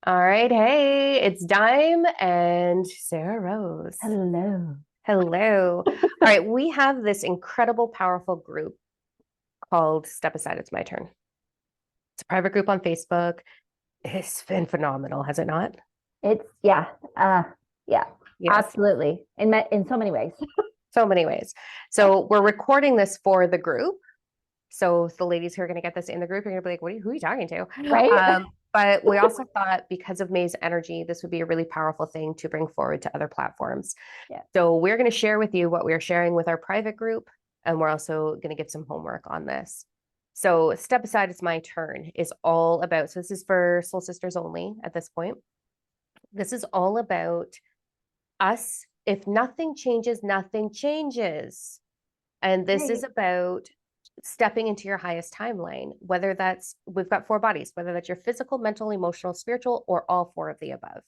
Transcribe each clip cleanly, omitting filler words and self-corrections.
All right. Hey, it's Dime and Sarah Rose. Hello. Hello. All right. We have this incredible, powerful group called Step Aside, It's My Turn. It's a private group on Facebook. It's been phenomenal, has it not? It's yeah, Yes, absolutely. In so many ways. so many ways. So we're recording this for the group. So the ladies who are going to get this in the group are going to be like, who are you talking to? Right? But we also thought because of May's energy, this would be a really powerful thing to bring forward to other platforms. Yeah. So we're going to share with you what we're sharing with our private group, and we're also going to give some homework on this. So Step Aside, It's My Turn is all about, so this is for Soul Sisters only at this point. This is all about us. If nothing changes, nothing changes. And this is Right. about stepping into your highest timeline, whether that's, we've got four bodies, whether that's your physical, mental, emotional, spiritual, or all four of the above.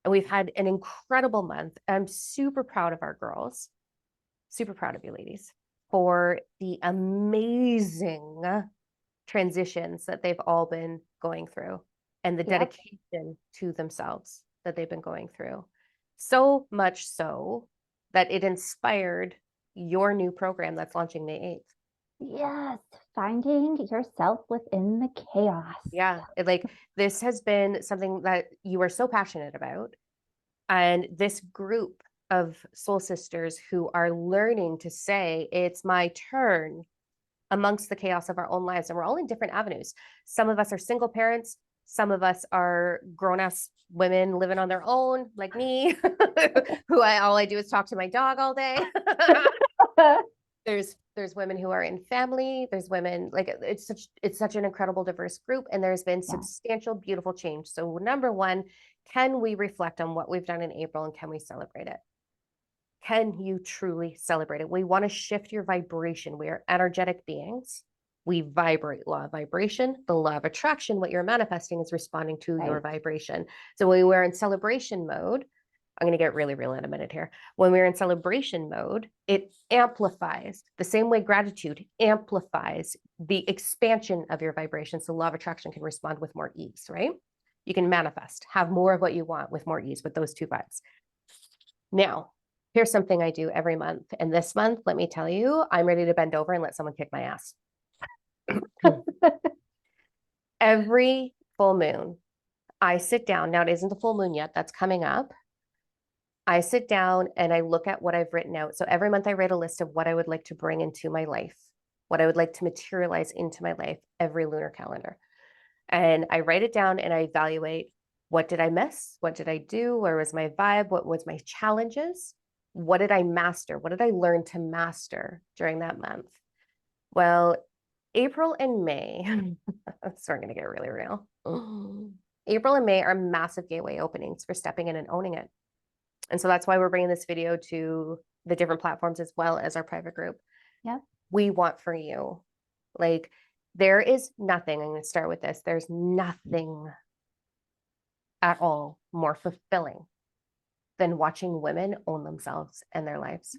And we've had an incredible month. I'm super proud of our girls, super proud of you ladies for the amazing transitions that they've all been going through and the Yep. dedication to themselves that they've been going through. So much so that it inspired your new program that's launching May 8th. Yes. Finding yourself within the chaos. Yeah, this has been something that you are so passionate about. And this group of soul sisters who are learning to say, it's my turn amongst the chaos of our own lives. And we're all in different avenues. Some of us are single parents. Some of us are grown ass women living on their own, like me, all I do is talk to my dog all day. there's women who are in family. There's women like it's such an incredible diverse group, and there's been Yeah. substantial beautiful change. So number one, can we reflect on what we've done in April, and can we celebrate it? Can you truly celebrate it? We want to shift your vibration. We are energetic beings. We vibrate. Law of vibration, the law of attraction, what you're manifesting is responding to your Right. vibration. So when we're in celebration mode, I'm going to get really real in a minute here. When we're in celebration mode, it amplifies the same way gratitude amplifies the expansion of your vibration. So law of attraction can respond with more ease, right? You can manifest, have more of what you want with more ease with those two vibes. Now, here's something I do every month. And this month, let me tell you, I'm ready to bend over and let someone kick my ass. Every full moon, I sit down. Now, it isn't the full moon yet, that's coming up. I sit down and I look at what I've written out. So every month, I write a list of what I would like to bring into my life, what I would like to materialize into my life every lunar calendar. And I write it down and I evaluate, what did I miss? What did I do? Where was my vibe? What was my challenges? What did I master? What did I learn to master during that month? Well, April and May, so we're going to get really real. April and May are massive gateway openings for stepping in and owning it. And so that's why we're bringing this video to the different platforms as well as our private group. Yep. We want for you, like, there is nothing, I'm going to start with this. There's nothing at all more fulfilling than watching women own themselves and their lives.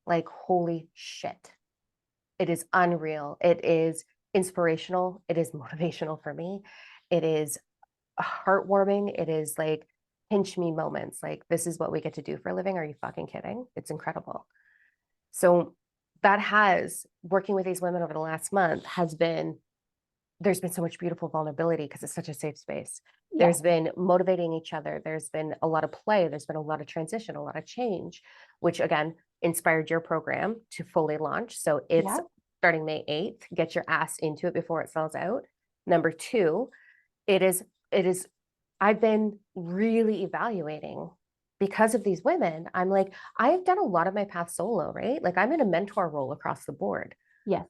Like, holy shit. It is unreal. It is inspirational. It is motivational for me. It is heartwarming. It is like pinch me moments. Like, this is what we get to do for a living. Are you fucking kidding? It's incredible. So that has, working with these women over the last month has been, there's been so much beautiful vulnerability because it's such a safe space. Yeah. There's been motivating each other. There's been a lot of play. There's been a lot of transition, a lot of change, which again inspired your program to fully launch. So it's Yeah. starting May 8th. Get your ass into it before it sells out. Number two, it is, I've been really evaluating because of these women. I'm like, I've done a lot of my path solo, right? Like, I'm in a mentor role across the board. Yes.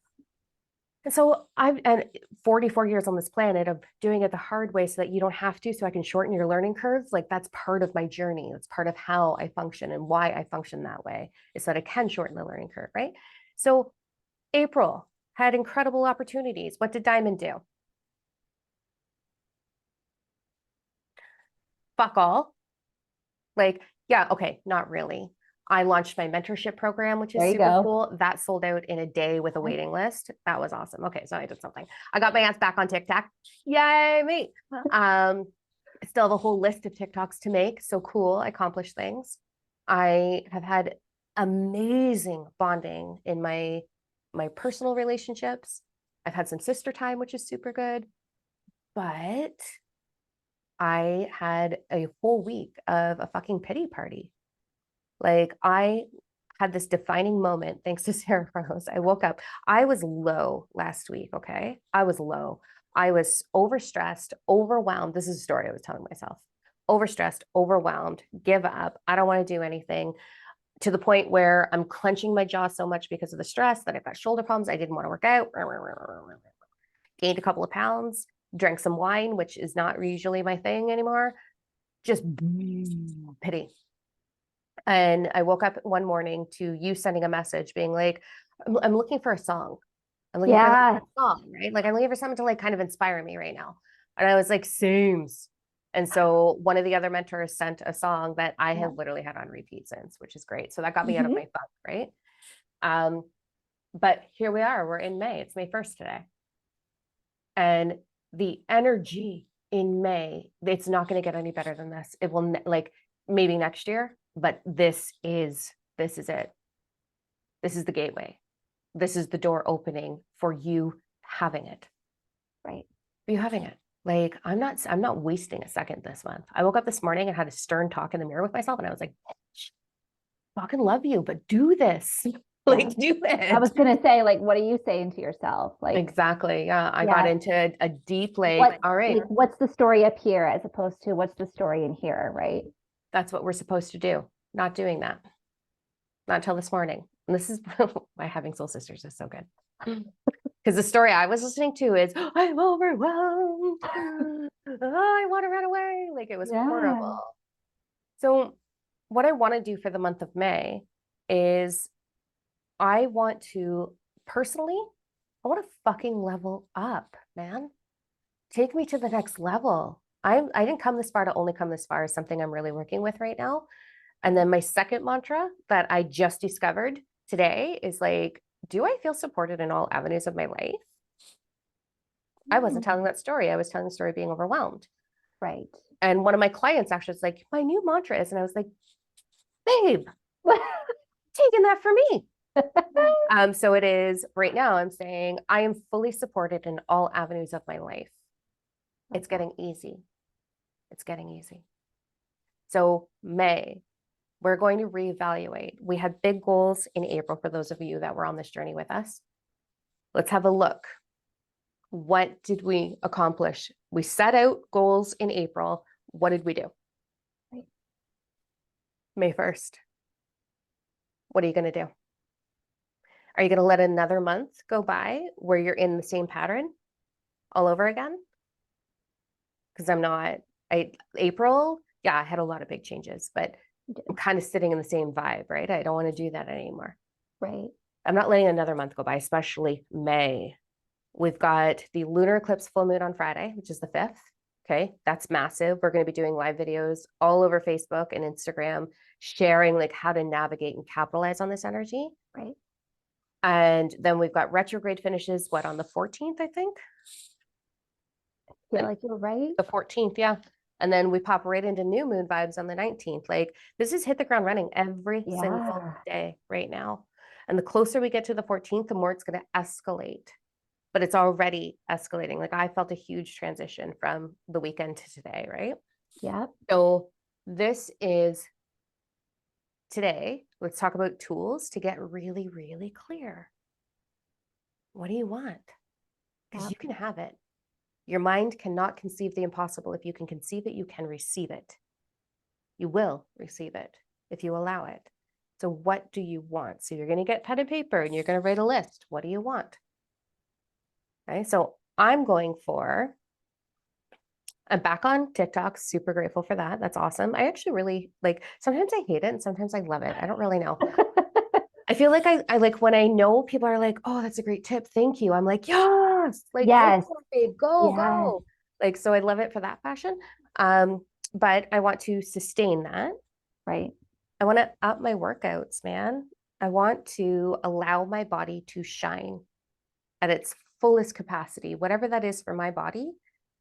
And so and 44 years on this planet of doing it the hard way so that you don't have to, so I can shorten your learning curves. Like, that's part of my journey. That's part of how I function and why I function that way, is that I can shorten the learning curve, right? So April had incredible opportunities. What did Diamond do? Fuck all. Like, yeah, okay, not really. I launched my mentorship program, which is There you super go. cool. That sold out in a day with a waiting list. That was awesome. Okay, so I did something. I got my ass back on TikTok. Yay, me. Um, still have a whole list of TikToks to make. So cool. I accomplished things. I have had amazing bonding in my personal relationships. I've had some sister time, which is super good. But I had a whole week of a fucking pity party. Like I had this defining moment thanks to Sarah Rose. I woke up. I was low last week. Okay. I was low. I was overstressed, overwhelmed. This is a story I was telling myself. Overstressed, overwhelmed, give up. I don't want to do anything, to the point where I'm clenching my jaw so much because of the stress that I've got shoulder problems. I didn't want to work out. Gained a couple of pounds, drank some wine, which is not usually my thing anymore. Just pity. And I woke up one morning to you sending a message being like, I'm looking for a song. I'm looking for Yeah. a song, right? Like I'm looking for something to like kind of inspire me right now. And I was like, sames. And so one of the other mentors sent a song that I have literally had on repeat since, which is great. So that got me out of my funk, right? But here we are. We're in May. It's May 1st today. And the energy in May, it's not going to get any better than this. It will like maybe next year, but this is it. This is the gateway. This is the door opening for you having it. Right. For you having it. Like I'm not wasting a second this month. I woke up this morning and had a stern talk in the mirror with myself, and I was like, fucking love you, but do this. Like do it. I was gonna say, like, what are you saying to yourself? Like, exactly. Yeah. I got into a deep like, all right, like, what's the story up here as opposed to what's the story in here, right? that's what we're supposed to do. Not doing that. Not until this morning. And this is why having soul sisters is so good. Because the story I was listening to is, I'm overwhelmed. Oh, I want to run away. Like it was horrible. So what I want to do for the month of May is I want to personally, I want to fucking level up, man. Take me to the next level. I didn't come this far to only come this far is something I'm really working with right now. And then my second mantra that I just discovered today is like, do I feel supported in all avenues of my life? I wasn't telling that story. I was telling the story of being overwhelmed. Right. And one of my clients actually was like, my new mantra is, and I was like, babe, taking that for me. So it is right now, I'm saying I am fully supported in all avenues of my life. It's getting easy. It's getting easy. So May, we're going to reevaluate. We had big goals in April for those of you that were on this journey with us. Let's have a look. What did we accomplish? We set out goals in April. What did we do? Right. May 1st. What are you going to do? Are you going to let another month go by where you're in the same pattern all over again? Because I'm not. April, yeah, I had a lot of big changes, but I'm kind of sitting in the same vibe, right? I don't want to do that anymore. Right. I'm not letting another month go by, especially May. We've got the lunar eclipse full moon on Friday, which is the 5th. Okay, that's massive. We're going to be doing live videos all over Facebook and Instagram, sharing like how to navigate and capitalize on this energy. Right. And then we've got retrograde finishes, what, on the 14th, I think? I feel like you're right. The 14th, yeah. And then we pop right into new moon vibes on the 19th. Like this is hit the ground running every single day right now. And the closer we get to the 14th, the more it's going to escalate. But it's already escalating. Like I felt a huge transition from the weekend to today, right? Yeah. So this is today. Let's talk about tools to get really, really clear. What do you want? Because you can have it. Your mind cannot conceive the impossible. If you can conceive it, you can receive it. You will receive it if you allow it. So what do you want? So you're going to get pen and paper and you're going to write a list. What do you want? Okay, so I'm back on TikTok, super grateful for that. That's awesome. I actually really like, sometimes I hate it and sometimes I love it. I don't really know. I feel like I like when I know people are like, oh, that's a great tip. Thank you. I'm like, yes, like, yes, go. Like, so I love it for that fashion. But I want to sustain that. Right. I want to up my workouts, man. I want to allow my body to shine at its fullest capacity, whatever that is for my body.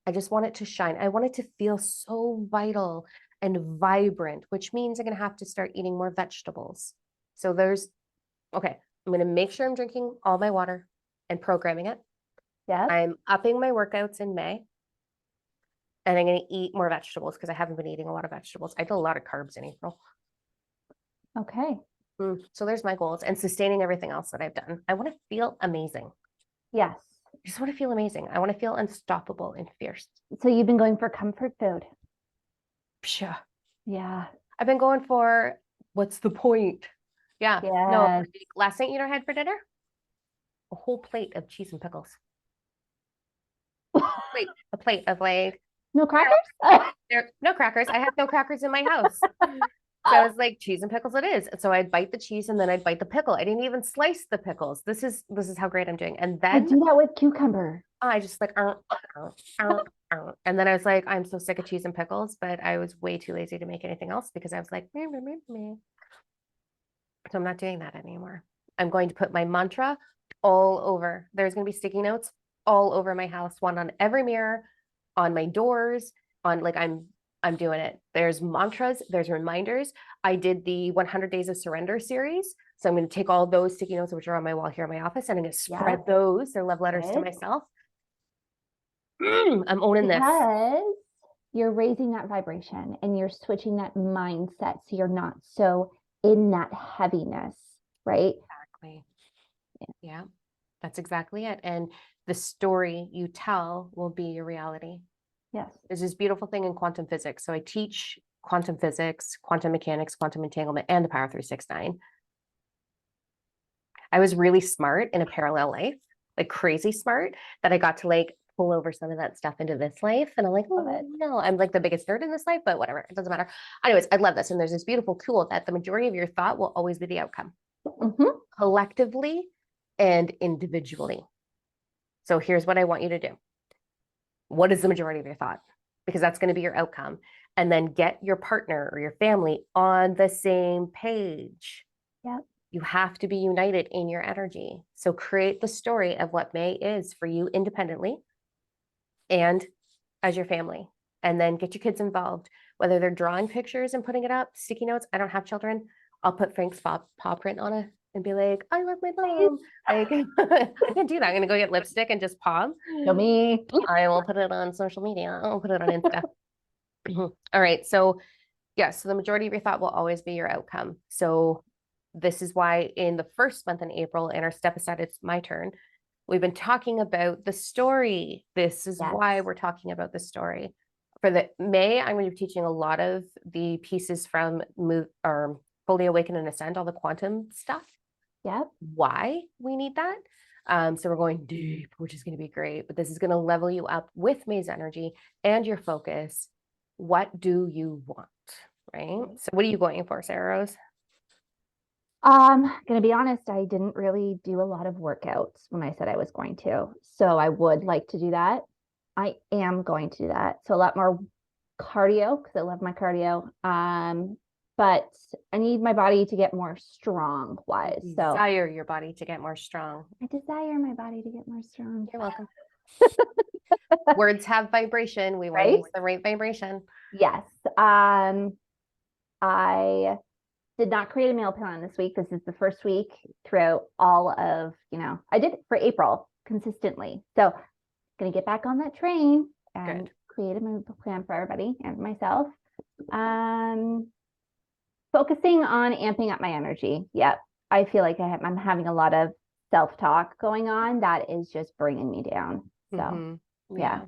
I just want it to shine. I want it to feel so vital and vibrant, which means I'm going to have to start eating more vegetables. So okay, I'm going to make sure I'm drinking all my water and programming it. Yep. I'm upping my workouts in May. And I'm going to eat more vegetables because I haven't been eating a lot of vegetables. I did a lot of carbs in April. Okay. So there's my goals and sustaining everything else that I've done. I want to feel amazing. Yes. I just want to feel amazing. I want to feel unstoppable and fierce. So you've been going for comfort food. Psha. Yeah. I've been going for what's the point? Yeah. No, Yes. like, last night, you know what I had for dinner? A whole plate of cheese and pickles. A plate of like, No crackers? no crackers. I have no crackers in my house. So I was like, cheese and pickles it is. And so I'd bite the cheese and then I'd bite the pickle. I didn't even slice the pickles. This is how great I'm doing. And I then do that with cucumber. I just like, and then I was like, I'm so sick of cheese and pickles, but I was way too lazy to make anything else because I was like, meh, meh, meh, meh. So I'm not doing that anymore. I'm going to put my mantra all over. There's going to be sticky notes all over my house, one on every mirror, on my doors, on like I'm doing it. There's mantras, there's reminders. I did the 100 Days of Surrender series. So I'm going to take all those sticky notes, which are on my wall here in my office, and I'm going to spread those. They're love letters to myself. I'm owning this. Because you're raising that vibration and you're switching that mindset so you're not so in that heaviness, right? Exactly. Yeah, that's exactly it. And the story you tell will be your reality. Yes. There's this beautiful thing in quantum physics. So I teach quantum physics, quantum mechanics, quantum entanglement, and the Power 369. I was really smart in a parallel life, like crazy smart, that I got to like pull over some of that stuff into this life. And I'm like, oh, no, I'm like the biggest nerd in this life, but whatever, it doesn't matter. Anyways, I love this. And there's this beautiful tool that the majority of your thought will always be the outcome, collectively and individually. So here's what I want you to do. What is the majority of your thought? Because that's going to be your outcome. And then get your partner or your family on the same page. Yep. You have to be united in your energy. So create the story of what May is for you independently and as your family. And then get your kids involved, whether they're drawing pictures and putting it up, sticky notes. I don't have children. I'll put Frank's paw print on it and be like, I love my mom. Like, I can do that. I'm going to go get lipstick and just paw. Show me. I will put it on social media. I'll put it on Insta. All right. So, yes, so the majority of your thought will always be your outcome. So, this is why in the first month in April, in our step aside, it's my turn. We've been talking about the story. This is why we're talking about the story. For the May, I'm going to be teaching a lot of the pieces from Fully Awaken and Ascend, all the quantum stuff. Yep. Why we need that. So we're going deep, which is going to be great. But this is going to level you up with May's energy and your focus. What do you want? Right. So what are you going for, Sarah Rose? Gonna be honest, I didn't really do a lot of workouts when I said I was going to. So I would like to do that. I am going to do that. So a lot more cardio because I love my cardio. But I need my body to get more strong wise. So Desire your body to get more strong. I desire my body to get more strong. You're welcome. Words have vibration. We want to use the right vibration. Yes. I did not create a meal plan this week. This is the first week throughout all of, I did it for April consistently. So going to get back on that train and create a meal plan for everybody and myself. Focusing on amping up my energy. Yep. I feel like I'm having a lot of self-talk going on that is just bringing me down. So yeah.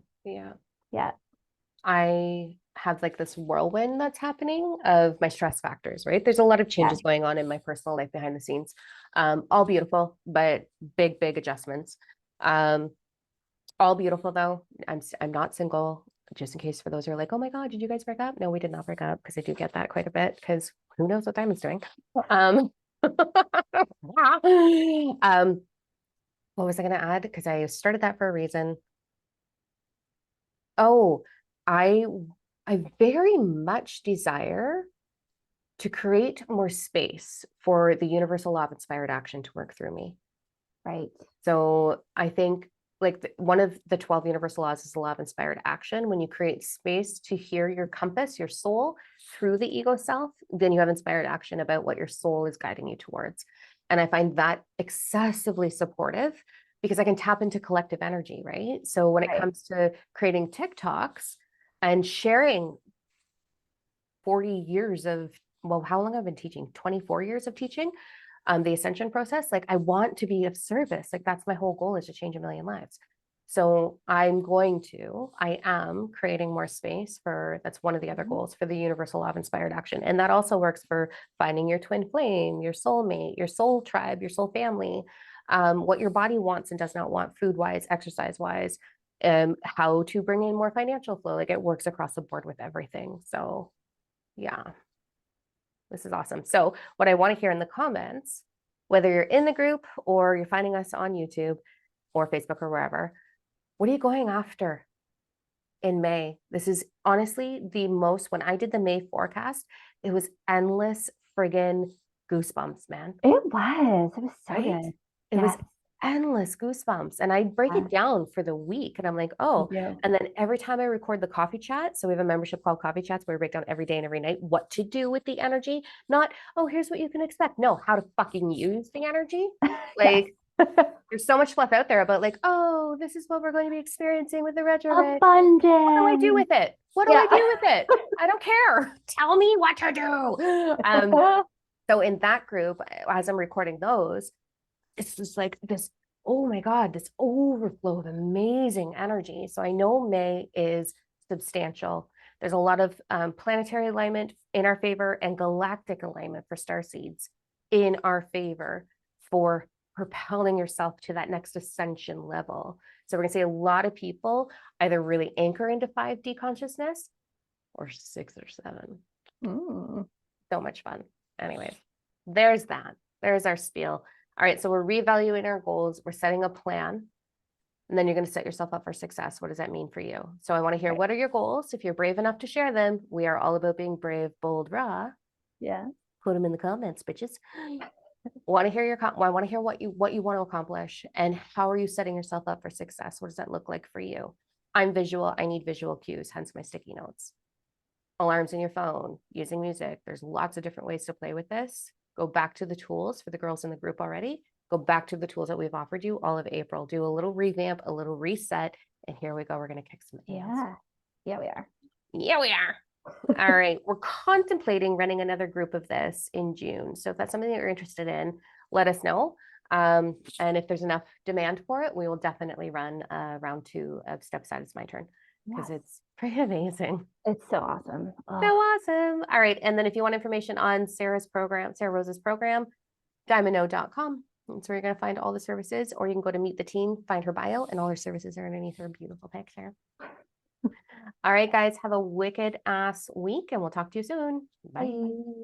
I have like this whirlwind that's happening of my stress factors, right? There's a lot of changes going on in my personal life behind the scenes. All beautiful, but big adjustments. All beautiful though. I'm not single, just in case for those who are like, oh my God, did you guys break up? No, we did not break up, because I do get that quite a bit, because who knows what Diamond's doing. What was I going to add? Because I started that for a reason. Oh, I very much desire to create more space for the universal law of inspired action to work through me. Right. So I think like one of the 12 universal laws is the law of inspired action. When you create space to hear your compass, your soul through the ego self, then you have inspired action about what your soul is guiding you towards. And I find that excessively supportive because I can tap into collective energy, right? So when it Right. comes to creating TikToks and sharing 40 years of, well, how long I've been teaching? 24 years of teaching the ascension process. Like I want to be of service. Like that's my whole goal, is to change a million lives. So I am creating more space for, that's one of the other goals, for the universal law of inspired action. And that also works for finding your twin flame, your soulmate, your soul tribe, your soul family, what your body wants and does not want, food wise, exercise wise, how to bring in more financial flow. Like it works across the board with everything. So yeah, this is awesome. So what I want to hear in the comments, whether you're in the group or you're finding us on YouTube or Facebook or wherever, what are you going after in May? This is honestly the most, when I did the May forecast, it was endless friggin' goosebumps, man. It was. It was so Right? good. It was Yes. endless goosebumps. And I break it Yes, down for the week. And I'm like, you oh, do. and then every time I record the coffee chat, so we have a membership called Coffee Chats where we break down every day and every night what to do with the energy. Not, oh, here's what you can expect. No, how to fucking use the energy. Yes. Like there's so much fluff out there about like, oh, this is what we're going to be experiencing with the retrograde. What do I do Abundance. with it? What do I Yeah. do with it? I don't care. Tell me what to do. So in that group, as I'm recording those, it's just like this, oh my God, this overflow of amazing energy. So I know May is substantial. There's a lot of planetary alignment in our favor and galactic alignment for star seeds in our favor for propelling yourself to that next ascension level. So we're going to see a lot of people either really anchor into 5D consciousness or 6 or 7. Mm. So much fun. Anyways, there's that. There's our spiel. All right, so we're reevaluating our goals. We're setting a plan. And then you're going to set yourself up for success. What does that mean for you? So I want to hear, Right. what are your goals? If you're brave enough to share them, we are all about being brave, bold, raw. Yeah. Put them in the comments, bitches. Want to hear I want to hear what you want to accomplish and how are you setting yourself up for success? What does that look like for you? I'm visual. I need visual cues, hence my sticky notes. Alarms in your phone, using music. There's lots of different ways to play with this. Go back to the tools for the girls in the group already. Go back to the tools that we've offered you all of April. Do a little revamp, a little reset, and here we go. We're going to kick some ass. Yeah. Yeah, we are. Yeah, we are. All right. We're contemplating running another group of this in June. So if that's something that you're interested in, let us know. And if there's enough demand for it, we will definitely run round 2 of Step Aside It's My Turn, because Yes. it's pretty amazing. It's so awesome. So Oh, awesome. All right. And then if you want information on Sarah Rose's program, diamondno.com. That's where you're going to find all the services, or you can go to Meet the Team, find her bio, and all her services are underneath her beautiful picture. All right, guys, have a wicked ass week, and we'll talk to you soon. Bye. bye.